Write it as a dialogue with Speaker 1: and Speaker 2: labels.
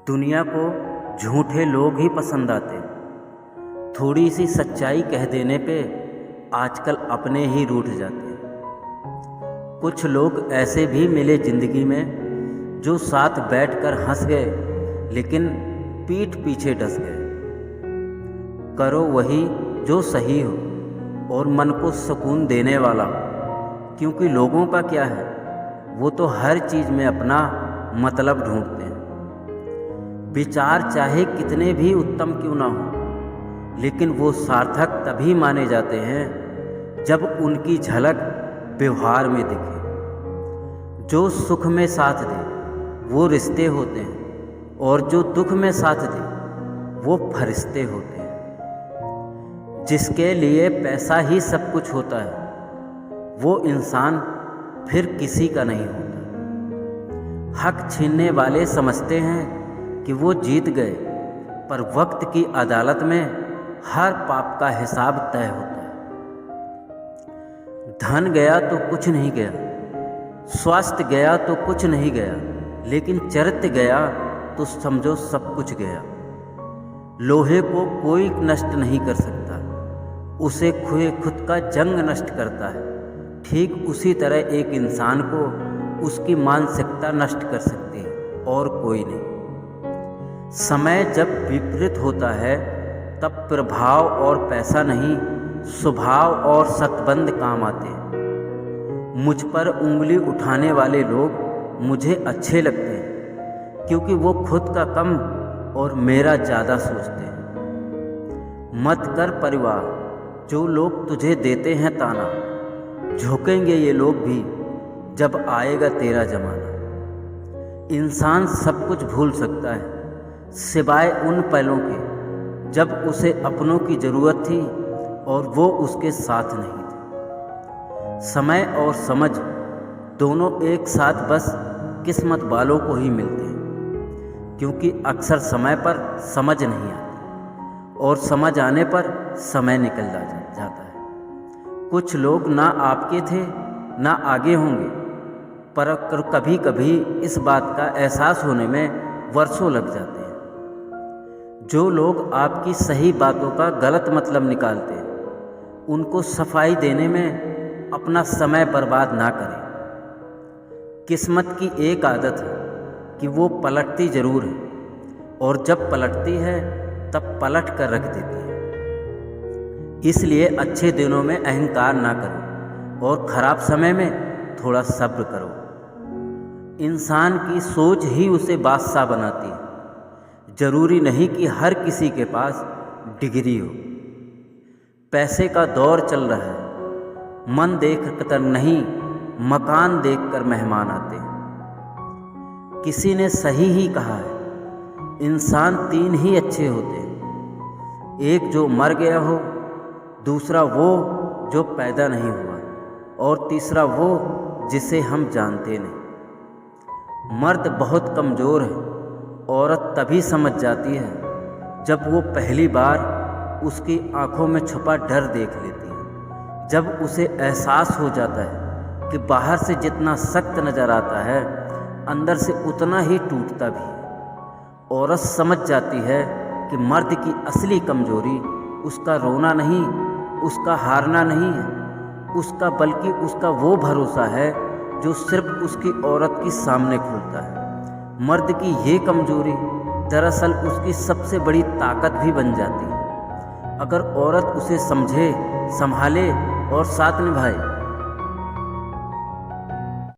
Speaker 1: दुनिया को झूठे लोग ही पसंद आते। थोड़ी सी सच्चाई कह देने पे आजकल अपने ही रूठ जाते। कुछ लोग ऐसे भी मिले ज़िंदगी में जो साथ बैठकर हंस गए लेकिन पीठ पीछे डस गए। करो वही जो सही हो और मन को सुकून देने वाला हो, क्योंकि लोगों का क्या है, वो तो हर चीज़ में अपना मतलब ढूंढते हैं। विचार चाहे कितने भी उत्तम क्यों ना हो, लेकिन वो सार्थक तभी माने जाते हैं जब उनकी झलक व्यवहार में दिखे। जो सुख में साथ दे वो रिश्ते होते हैं, और जो दुख में साथ दे वो फरिश्ते होते हैं। जिसके लिए पैसा ही सब कुछ होता है, वो इंसान फिर किसी का नहीं होता। हक छीनने वाले समझते हैं कि वो जीत गए, पर वक्त की अदालत में हर पाप का हिसाब तय होता है। धन गया तो कुछ नहीं गया, स्वास्थ्य गया तो कुछ नहीं गया, लेकिन चरित्र गया तो समझो सब कुछ गया। लोहे को कोई नष्ट नहीं कर सकता, उसे खोए खुद का जंग नष्ट करता है। ठीक उसी तरह एक इंसान को उसकी मानसिकता नष्ट कर सकती है, और कोई नहीं। समय जब विपरीत होता है तब प्रभाव और पैसा नहीं, स्वभाव और सतबंध काम आते हैं। मुझ पर उंगली उठाने वाले लोग मुझे अच्छे लगते हैं, क्योंकि वो खुद का कम और मेरा ज़्यादा सोचते हैं। मत कर परिवार, जो लोग तुझे देते हैं ताना, झुकेंगे ये लोग भी जब आएगा तेरा जमाना। इंसान सब कुछ भूल सकता है सिवाय उन पलों के जब उसे अपनों की ज़रूरत थी और वो उसके साथ नहीं थे। समय और समझ दोनों एक साथ बस किस्मत वालों को ही मिलते हैं, क्योंकि अक्सर समय पर समझ नहीं आती और समझ आने पर समय निकल जाता है। कुछ लोग ना आपके थे ना आगे होंगे, पर कभी कभी इस बात का एहसास होने में वर्षों लग जाते हैं। जो लोग आपकी सही बातों का गलत मतलब निकालते हैं, उनको सफाई देने में अपना समय बर्बाद ना करें। किस्मत की एक आदत है कि वो पलटती ज़रूर है, और जब पलटती है तब पलट कर रख देती है। इसलिए अच्छे दिनों में अहंकार ना करो और ख़राब समय में थोड़ा सब्र करो। इंसान की सोच ही उसे बादशाह बनाती है। ज़रूरी नहीं कि हर किसी के पास डिग्री हो। पैसे का दौर चल रहा है, मन देख कर नहीं मकान देखकर मेहमान आते हैं। किसी ने सही ही कहा है, इंसान तीन ही अच्छे होते हैं, एक जो मर गया हो, दूसरा वो जो पैदा नहीं हुआ, और तीसरा वो जिसे हम जानते नहीं। मर्द बहुत कमज़ोर है, औरत तभी समझ जाती है जब वो पहली बार उसकी आंखों में छुपा डर देख लेती है। जब उसे एहसास हो जाता है कि बाहर से जितना सख्त नज़र आता है, अंदर से उतना ही टूटता भी है। औरत समझ जाती है कि मर्द की असली कमज़ोरी उसका रोना नहीं, उसका हारना नहीं है, उसका बल्कि उसका वो भरोसा है जो सिर्फ उसकी औरत के सामने खुलता है। मर्द की ये कमज़ोरी दरअसल उसकी सबसे बड़ी ताकत भी बन जाती है, अगर औरत उसे समझे, संभाले और साथ निभाए।